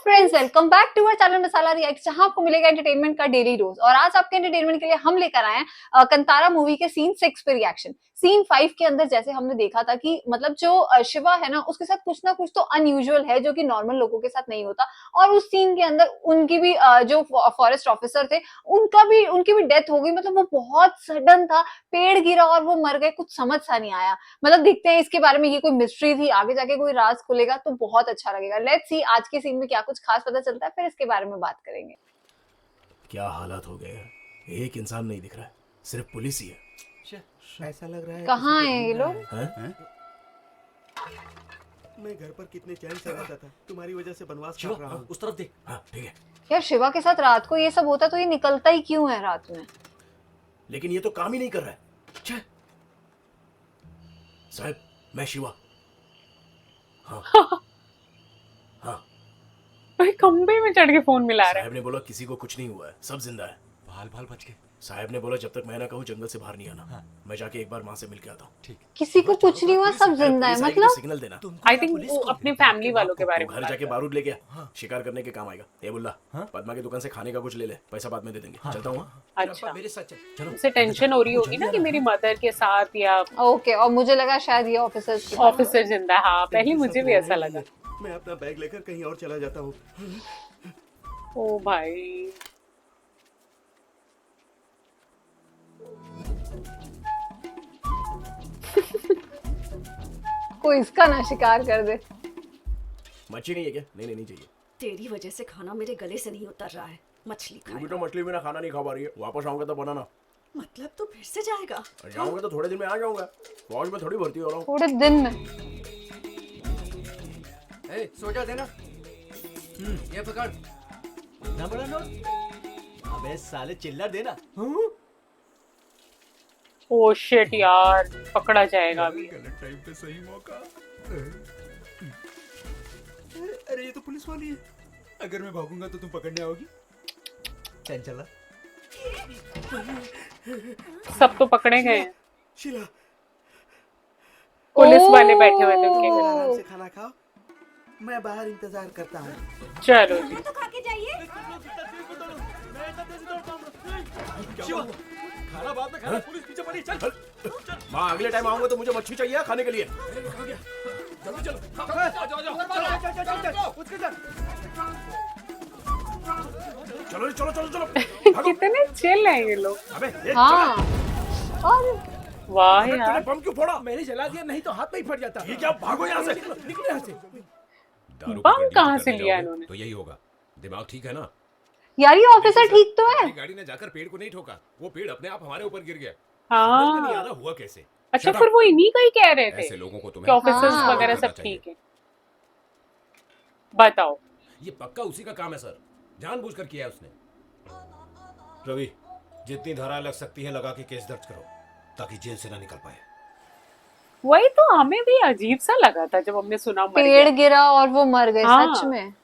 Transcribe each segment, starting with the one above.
Friends, welcome back to our channel Masala React, जहां आपको मिलेगा एंटरटेनमेंट का डेली डोज। और आज आपके एंटरटेनमेंट के लिए हम लेकर आए हैं कंतारा मूवी के सीन 6 पे रिएक्शन। सीन 5 के अंदर जैसे हमने देखा था कि मतलब जो शिवा है ना, उसके साथ कुछ ना कुछ तो अनयूजुअल है जो कि नॉर्मल लोगों के साथ नहीं होता। और उस सीन के अंदर उनकी भी जो फॉरेस्ट ऑफिसर थे उनकी भी डेथ हो गई। मतलब वो बहुत सडन था, पेड़ गिरा और वो मर गए, कुछ समझ सा नहीं आया। मतलब देखते हैं इसके बारे में, ये कोई मिस्ट्री थी, आगे जाके कोई राज खुलेगा तो बहुत अच्छा लगेगा। लेट्स सी आज के सीन में क्या कुछ खास पता चलता है, फिर इसके बारे में बात करेंगे। क्या हालात हो गए हैं। एक इंसान नहीं दिख रहा है, सिर्फ पुलिस ही है। ऐसा लग रहा है कहाँ हैं ये लोग? हैं? मैं घर पर कितने चैन से रहता था, तुम्हारी वजह से बनवास काट रहा हूँ। उस तरफ देख। हाँ ठीक है, यार शिवा के साथ रात को ये सब होता तो ये निकलता ही क्यों है रात में? लेकिन ये तो काम ही नहीं कर रहा है। छे। साहब, मैं शिवा। हाँ हाँ। भाई खंबे में चढ़ के फोन मिला रहा है। साहब ने बोला किसी को कुछ नहीं हुआ है, सब जिंदा है। भाल भाल बच गए। साहब ने बोला जब तक मैं ना कहूँ जंगल से बाहर नहीं आना। मैं जाके एक बार माँ से मिल के आता हूँ। ठीक। किसी को कुछ नहीं हुआ, सब जिंदा है मतलब? सिग्नल देना। आई थिंक वो अपनी फैमिली वालों के बारे में घर बात जाके कर बारूद लेके आ, शिकार करने के काम आएगा। ए बुल्ला, पद्मा की दुकान से खाने का कुछ ले ले, पैसा बाद में दे देंगे। चलता हूँ। अच्छा, मेरे साथ चल। चलो। उसे टेंशन हो रही होगी ना कि मेरी मदर के साथ या ओके, और मुझे लगा शायद ये ऑफिसर्स की ऑफिसर जिंदा। हाँ, पहले मुझे भी ऐसा लगा। मैं अपना बैग लेकर कहीं और चला जाता हूँ। ओ भाई, कोई इसका ना शिकार कर दे। मच्छी नहीं है क्या? नहीं नहीं चाहिए। तेरी वजह से खाना मेरे गले से नहीं उतर रहा है। मछली तू भी खाए। तो मछली बिना खाना नहीं खा पा रही है। वापस आऊंगा तो बनाना। मतलब तू फिर से जाएगा? जाऊंगा तो थोड़े दिन में आ जाऊंगा। फौज में थोड़ी भर्ती हो रहा हूँ। थोड़े दिन में सो जा देना। ये पकड़। ना बड़ा नोट। अबे साले चिल्ला देना। ओ शिट यार, पकड़ा जाएगा अभी। गलत टाइम पे सही मौका। अरे ये तो पुलिस वाली है। अगर मैं भागूंगा तो तुम पकड़ने आओगी। चल चला। सब तो पकड़े गए हैं। शीला, पुलिस वाले बैठे हुए थे उनके घर। आराम से खाना खाओ, मैं बाहर इंतजार करता हूँ। चलो जी। तो खा के जाइए। खाना बाद में खाना, पुलिस पीछे पड़ी। चल माँ, अगले टाइम आऊंगा तो मुझे मच्छी चाहिए खाने के लिए। जल्दी चलो। चलो चलो चलो चलो भागो। कितने चिल हैं ये लोग। अबे ये हाँ। और वाह तूने यार, बम क्यों फोड़ा? मैंने जला दिया, नहीं तो हाथ में ही फट जाता। ठीक है, अब भागो यहाँ से। निकलो यहाँ से। दारू बम पीकर कहाँ ड्यूटी से करने लिया जाओगे इन्होंने? तो यही होगा। दिमाग ठीक है ना? यार ये ऑफिसर ठीक तो है। हमारी गाड़ी ने जाकर पेड़ को नहीं ठोका, वो पेड़ अपने आप हमारे ऊपर गिर गया। समझ में नहीं आ हाँ। रहा हुआ कैसे। अच्छा, Shut फिर up। वो इन्हीं का ही कह रहे थे ऐसे लोगों को कि तुम्हें ऑफिसर्स हाँ। वगैरह करना सब चाहिए। ठीक है। बताओ। ये पक्का उसी का काम है सर, जानबूझकर किया है उसने। रवि, जितनी धारा लग सकती है लगा के केस दर्ज करो ताकि जेल से ना निकल पाए। वही तो, हमें भी अजीब सा लगा था जब हमने सुना मर पेड़ गया। गिरा और वो मर गए। हाँ। सच में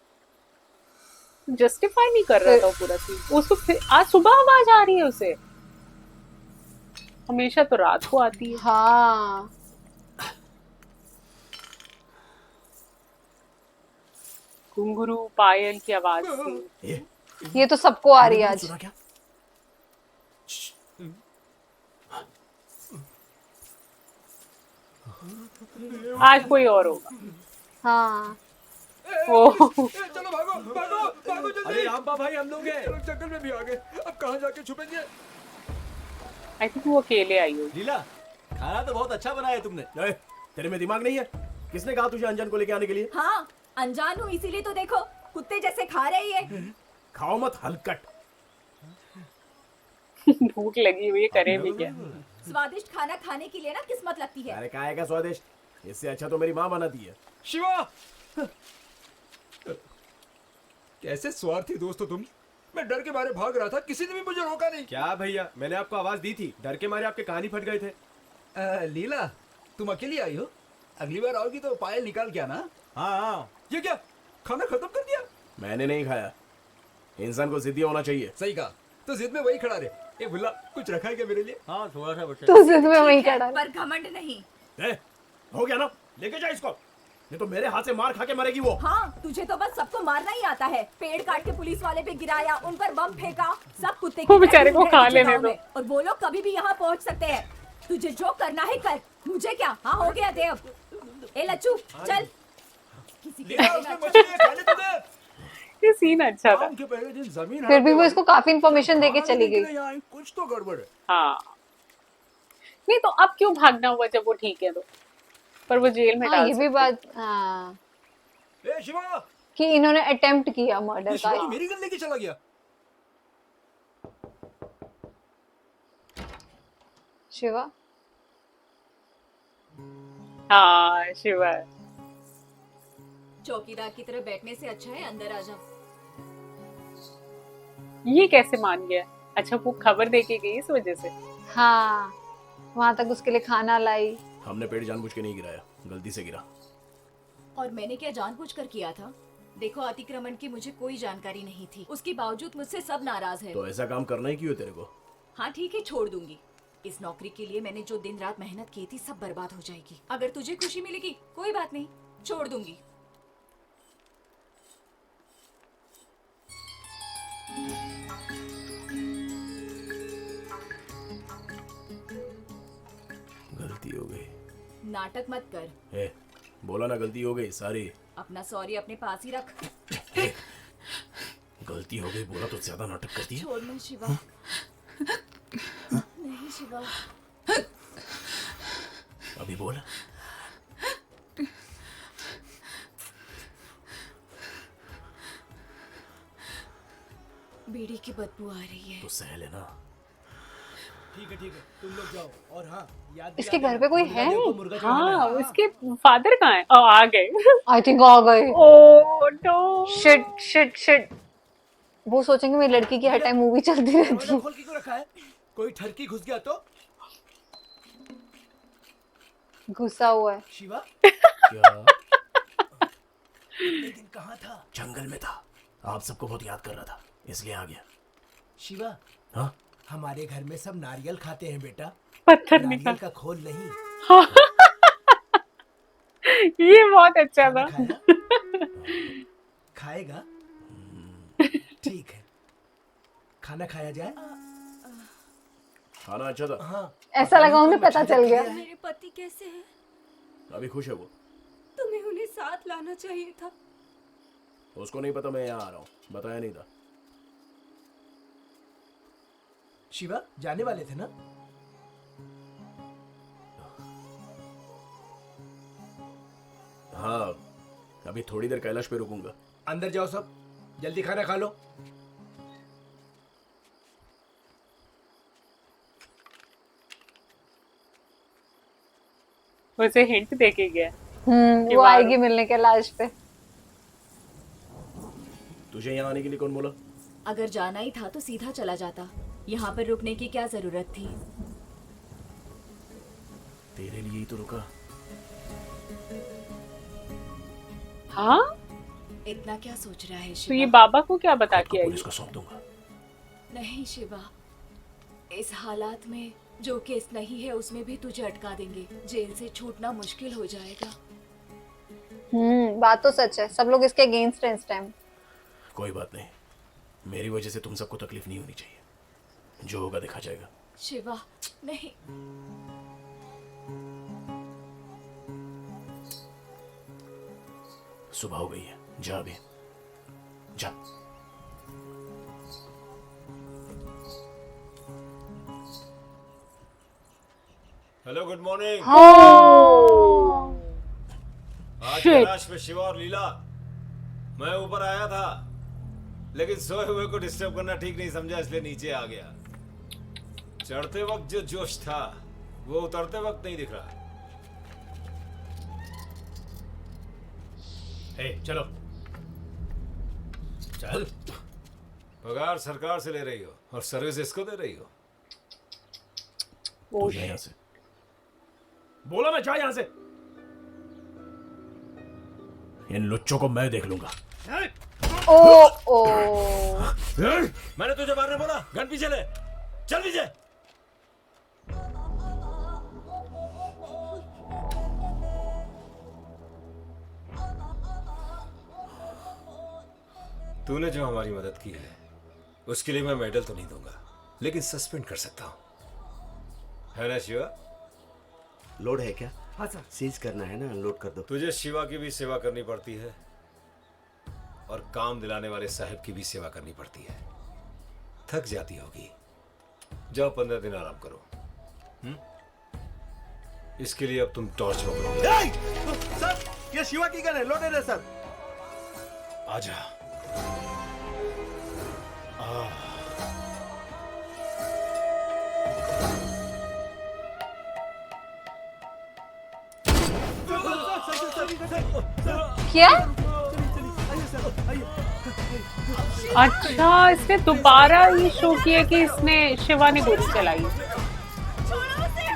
जस्टिफाई नहीं कर रहा था वो पूरा सीन। उसको आज सुबह आवाज आ रही है उसे। हमेशा तो रात को आती है। हाँ। घुंघरू पायल की आवाज थी। ये तो सबको आ रही है आज। सुना क्या? आज कोई और होगा। हाँ। ओह, चलो भागो भागो भागो जल्दी। अरे रामपा भाई, हम लोग हैं। जंगल में भी आ गए, अब कहाँ जाके छुपेंगे? आई थिंक वो अकेले आई होगी। लीला, खाना तो बहुत अच्छा बनाया तुमने। ए, तेरे में दिमाग नहीं है? किसने कहा तुझे अंजन को लेके आने के लिए? हाँ, अनजान हूँ इसीलिए तो देखो कुत्ते जैसे खा रही है। खाओ मत हलकट। भूख लगी हुई है, करे भी क्या। स्वादिष्ट खाना खाने के लिए ना किस्मत लगती है। अरे काय का स्वादिष्ट, इससे अच्छा तो मेरी माँ बनाती है। शिवा, कैसे स्वार्थी दोस्त हो तुम। मैं डर के मारे भाग रहा था, किसी ने भी मुझे रोका नहीं। क्या भैया, मैंने आपको आवाज दी थी, डर के मारे आपके कान ही फट गए थे। लीला, तुम अकेली आई हो? अगली बार आओगी तो पायल निकाल के आना। हाँ, ये क्या, खाना खत्म कर दिया? मैंने नहीं खाया। इंसान को जिद्दी होना चाहिए। सही कहा, तो जिद में वही खड़ा रहे। ए भुल्ला, कुछ रखा है क्या मेरे लिए? हाँ थोड़ा सा बचा। तो जिद में वही खड़ा है। पर घमंड नहीं। ए, हो गया ना, लेके जा इसको। नहीं तो मेरे हाथ से मार खा के मरेगी वो। हाँ, तुझे तो बस सबको मारना ही आता है। पेड़ काट के पुलिस वाले पे गिराया, उन पर बम फेंका, सब कुत्ते वो की बेचारे तरह को घूम खा रहे हैं लेने गाँव दो। में। और वो लोग कभी भी यहाँ पहुँच सकते हैं। तुझे जो करना है कर, मुझे क्या। हाँ, हो गया दे अब। ए लच्चू चल। किसी के लीला, बारे में उसने अच्छा मछली है, खाने तो दे। ये सीन अच्छा था। काम के पहले दिन जमीन फिर भी वो इसको काफी इंफॉर्मेशन देके चली गई। कुछ तो गड़बड़ है। हाँ नहीं तो अब क्यों भागना हुआ जब वो ठीक है तो, पर वो जेल में हाँ डाल ये भी सकते। बात, हाँ, ए शिवा, कि इन्होंने अटेम्प्ट किया मर्डर ये शिवा का। तो मेरी गन लेके चला गया। शिवा, हाँ शिवा। चौकीदार की तरह बैठने से अच्छा है अंदर आ जा। ये कैसे मान गया? अच्छा वो खबर देके गई इस वजह से। हाँ वहां तक उसके लिए खाना लाई। हमने पेड़ जानबूझ के नहीं गिराया, गलती से गिरा। और मैंने क्या जानबूझकर किया था? देखो, अतिक्रमण की मुझे कोई जानकारी नहीं थी, उसके बावजूद मुझसे सब नाराज है। तो ऐसा काम करना ही क्यों है तेरे को? हाँ ठीक है, छोड़ दूंगी। इस नौकरी के लिए मैंने जो दिन रात मेहनत की थी सब बर्बाद हो जाएगी। अगर तुझे खुशी मिलेगी कोई बात नहीं, छोड़ दूंगी। गलती हो गई। नाटक मत कर। ए, बोला ना गलती हो गई सारी। अपना सॉरी अपने पास ही रख। गलती हो गई बोला तो ज्यादा नाटक करती है। छोड़ ना शिवा। नहीं शिवा। अभी बोल। बीड़ी की बदबू आ रही है। तो सह लेना। ठीक है तुम लोग जाओ। और हाँ, याद इसके दिला घर देना, पे कोई मुर्गा है देव को नहीं। मुर्गा चढ़ाना हाँ है। उसके फादर कहाँ है? ओ आ गए। आई थिंक आ गए। Oh no shit shit shit. वो सोचेंगे मेरी लड़की की हर टाइम मूवी चलती रहती दरवाजा है। खोल के क्यों रखा है? कोई ठरकी घुस गया तो? घुसा हुआ है। शिवा क्या? इतने दिन कहाँ था? जंगल में था, आप सबको बहुत याद कर रहा था इसलिए आ गया। शिवा, हाँ हमारे घर में सब नारियल खाते हैं बेटा, पत्थर नारियल निकाल। का खोल नहीं। ये बहुत अच्छा था। खाना खाया? खाएगा? ठीक है, खाना खाया जाए। खाना अच्छा था। हाँ, ऐसा लगा उन्हें पता चल गया। मेरे पति कैसे हैं? अभी खुश है वो। तुम्हें उन्हें साथ लाना चाहिए था। उसको नहीं पता मैं यहाँ आ रहा हूँ, बताया नहीं था। शिवा जाने वाले थे ना? हाँ अभी थोड़ी देर कैलाश पे रुकूंगा। अंदर जाओ सब, जल्दी खाना खा लो। उसे हिंट देके गया। वो आएगी मिलने के लास्ट पे। तुझे यहाँ आने के लिए कौन बोला? अगर जाना ही था तो सीधा चला जाता, यहाँ पर रुकने की क्या जरूरत थी? तेरे लिए ही तो रुका। हाँ इतना क्या सोच रहा है तो ये शिवा? बाबा को क्या बता के आई? पुलिस को सौंप दूंगा। नहीं शिवा, इस हालात में जो केस नहीं है उसमें भी तुझे अटका देंगे। जेल से छूटना मुश्किल हो जाएगा। बात तो सच है, सब लोग इसके अगेंस्ट हैं इस टाइम। कोई बात नहीं, मेरी वजह से तुम सबको तकलीफ नहीं होनी चाहिए। जो होगा देखा जाएगा। शिवा नहीं। सुबह हो गई है, जा अभी जा। Hello good morning. आज Shit. कैलाश में शिवा और लीला। मैं ऊपर आया था लेकिन सोए हुए को डिस्टर्ब करना ठीक नहीं समझा, इसलिए नीचे आ गया। चढ़ते वक्त जो जोश था वो उतरते वक्त नहीं दिख रहा। हे चलो चल। पगार सरकार से ले रही हो और सर्विस इसको दे रही हो। तू जा यहाँ से। बोला मैं जा यहाँ से। इन लुच्चों को मैं देख लूंगा। ओ मैंने तुझे मारने बोला, गन पीछे ले, चल पीछे। तूने जो हमारी मदद की है उसके लिए मैं मेडल तो नहीं दूंगा, लेकिन सस्पेंड कर सकता हूं, है ना शिवा? लोड है क्या? हाँ सर। सीज करना है ना, अनलोड कर दो। तुझे शिवा की भी सेवा करनी पड़ती है और काम दिलाने वाले साहब की भी सेवा करनी पड़ती है। थक जाती होगी, जाओ 15 दिन आराम करो। इसके लिए अब तुम टॉर्च पकड़ोगे। सर, ये शिवा की गन है, लोडेड है सर। आजा। क्या? अच्छा, इसने दोबारा ये शो किया कि इसने शिवा ने गोली चलाई। छोड़ो उसे!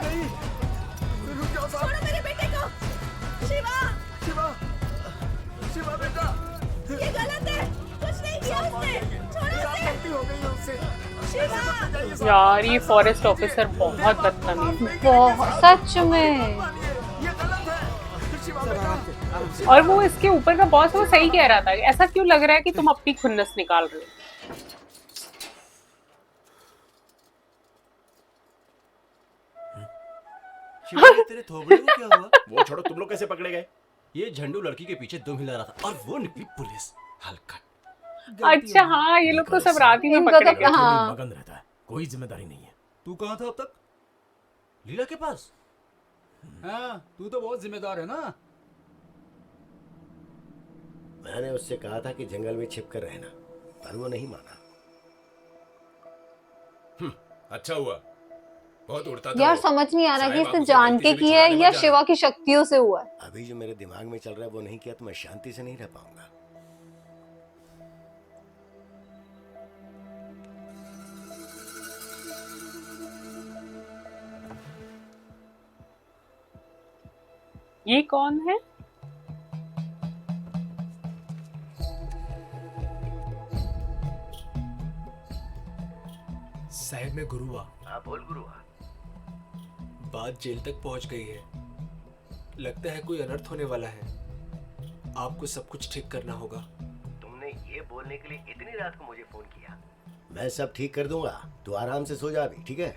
छोड़ो मेरे बेटे को! शिवा! शिवा बेटा, ये गलत है! कुछ नहीं किया उसने! छोड़ो उसे! शिवा! यार ये फॉरेस्ट ऑफिसर बहुत बदतमीज है। बहुत, सच में। और वो इसके ऊपर का बॉस वो सही कह रहा था, ऐसा क्यों लग रहा है कि तुम अपनी खुन्नस निकाल रहे हो। शिवा, ये तेरे थोबड़े को क्या हुआ? वो छोड़ो, तुम लोग कैसे पकड़े गए? ये झंडू लड़की के पीछे दुम हिला रहा था और वो निकली पुलिस। हल्का। अच्छा हाँ, ये लोग तो सब रात ही में इनको पकड़े तो गए। हाँ। मगन रहता है, कोई जिम्मेदारी नहीं है। तू कहाँ था अब तक? लीला के पास। हाँ, तू तो बहुत जिम्मेदार है ना। मैंने उससे कहा था कि जंगल में छिप कर रहना, पर वो नहीं माना। अच्छा हुआ, बहुत उड़ता था यार वो। समझ नहीं आ रहा कि साहिब इसने आपको जान गलती के से भी की है छुड़ाने या मत शिवा की शक्तियों से हुआ है। अभी जो मेरे दिमाग में चल रहा है वो नहीं किया तो मैं शांति से नहीं रह पाऊंगा। ये कौन है? साहब में गुरुआ। हाँ बोल गुरुआ। बात जेल तक पहुंच गई है, लगता है कोई अनर्थ होने वाला है। आपको सब कुछ ठीक करना होगा। तुमने ये बोलने के लिए इतनी रात को मुझे फोन किया? मैं सब ठीक कर दूंगा, तू आराम से सो जा अभी, ठीक है?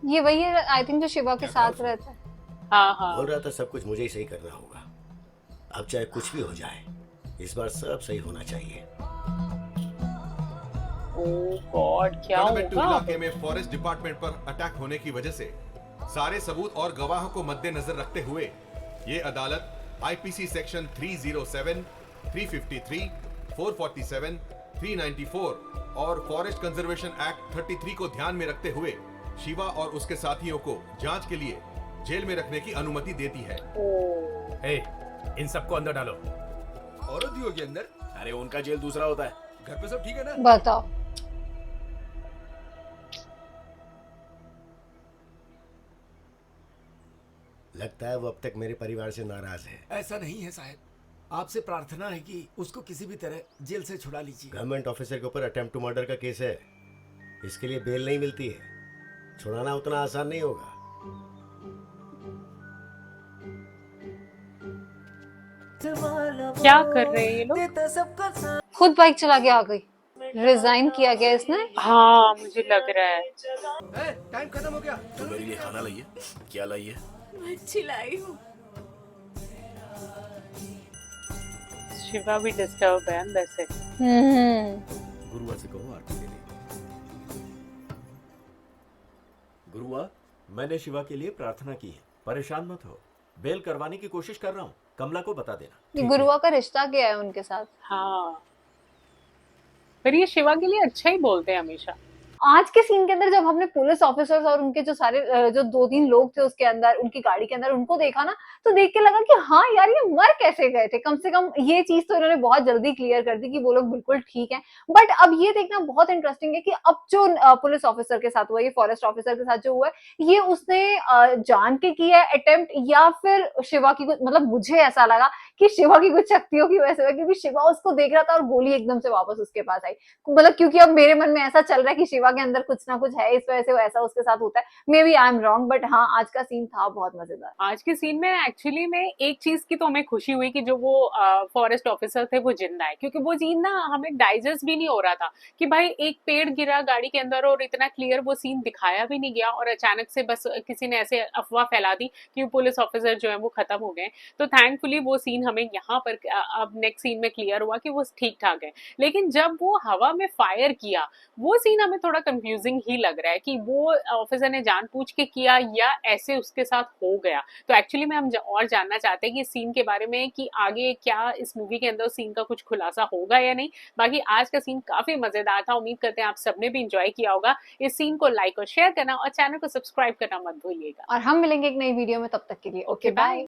ये वही है आई थिंक जो शिवा के साथ रहता है। हाँ हाँ। बोल रहा था सब कुछ मुझे ही सही करना होगा। अब चाहे कुछ भी हो जाए, इस बार सब सही होना चाहिए। ओह गॉड, क्या कड़मेट्टू होगा? इलाके में फॉरेस्ट डिपार्टमेंट पर अटैक होने की वजह से सारे सबूत और गवाहों को मद्देनजर रखते हुए ये अदालत आईपीसी सेक्शन 307, 353, 447, 394 और फॉरेस्ट कंजर्वेशन एक्ट 33 को ध्यान में रखते हुए शिवा और उसके साथियों को जांच के लिए जेल में रखने की अनुमति देती है। ओह, ए, इन सबको अंदर डालो। औरत भी होगी अंदर? अरे उनका जेल दूसरा होता है। घर पे सब ठीक है ना? बताओ। लगता है वो अब तक मेरे परिवार से नाराज है। ऐसा नहीं है साहब, आपसे प्रार्थना है कि उसको किसी भी तरह जेल से छुड़ा लीजिए। गवर्नमेंट ऑफिसर के ऊपर अटेम्प्ट टू मर्डर का केस है, इसके लिए बेल नहीं मिलती है। छुड़ाना उतना आसान नहीं होगा। क्या कर रहे हैं ये लोग? खुद बाइक चला के आ गई। रिजाइन किया गया इसने। हाँ मुझे लग रहा है। टाइम खत्म हो गया। तुम मेरे लिए खाना लाइए। क्या लाइए? अच्छी लाई हूँ। शिवा भी डिस्टर्ब है अंदर से। गुरुआ से कहो आरती ले ले। गुरुआ, मैंने शिवा के लिए प्रार्थना की है, परेशान मत हो। बेल करवाने की कोशिश कर रहा हूँ, कमला को बता देना। गुरुआ का रिश्ता क्या है उनके साथ? हाँ, पर ये शिवा के लिए अच्छा ही बोलते हैं हमेशा। आज के सीन के अंदर जब हमने पुलिस ऑफिसर्स और उनके जो सारे जो 2-3 लोग थे उसके अंदर, उनकी गाड़ी के अंदर, उनको देखा ना, तो देख के लगा कि हाँ यार ये मर कैसे गए थे। कम से कम ये चीज तो इन्होंने बहुत जल्दी क्लियर कर दी कि वो लोग बिल्कुल ठीक हैं। बट अब ये देखना बहुत इंटरेस्टिंग है कि अब जो पुलिस ऑफिसर के साथ हुआ, ये फॉरेस्ट ऑफिसर के साथ जो हुआ है, ये उसने जान के किया है अटेम्प्ट या फिर शिवा की कुछ, मतलब मुझे ऐसा लगा कि शिवा की कुछ शक्तियों की वजह से हुआ, क्योंकि शिवा उसको देख रहा था और गोली एकदम से वापस उसके पास आई। मतलब क्योंकि अब मेरे मन में ऐसा चल रहा है कि शिवा शिवा के अंदर कुछ ना कुछ है, इस वजह से वो ऐसा उसके साथ होता है। Maybe I am wrong, but हाँ आज का सीन था बहुत मजेदार। आज के सीन में एक्चुअली में एक चीज की तो हमें खुशी हुई कि जो वो फॉरेस्ट ऑफिसर थे वो जिंदा है, क्योंकि वो सीन ना हमें डाइजेस्ट भी नहीं हो रहा था कि भाई एक पेड़ गिरा गाड़ी के अंदर और इतना क्लियर वो सीन दिखाया भी नहीं गया, और अचानक से बस किसी ने ऐसे अफवाह फैला दी कि वो पुलिस ऑफिसर जो है वो खत्म हो गए। तो थैंकफुली वो सीन हमें यहाँ पर अब नेक्स्ट सीन में क्लियर हुआ कि वो ठीक ठाक है। लेकिन जब वो हवा में फायर किया वो सीन हमें थोड़ा कंफ्यूजिंग ही लग रहा है कि वो ऑफिसर ने जानबूझ के किया या ऐसे उसके साथ हो गया। तो एक्चुअली में हम और जानना चाहते हैं कि इस सीन के बारे में कि आगे क्या इस मूवी के अंदर सीन का कुछ खुलासा होगा या नहीं। बाकी आज का सीन काफी मजेदार था, उम्मीद करते हैं आप सबने भी इंजॉय किया होगा। इस सीन को लाइक और शेयर करना और चैनल को सब्सक्राइब करना मत भूलिएगा। और हम मिलेंगे एक नई वीडियो में, तब तक के लिए ओके बाय।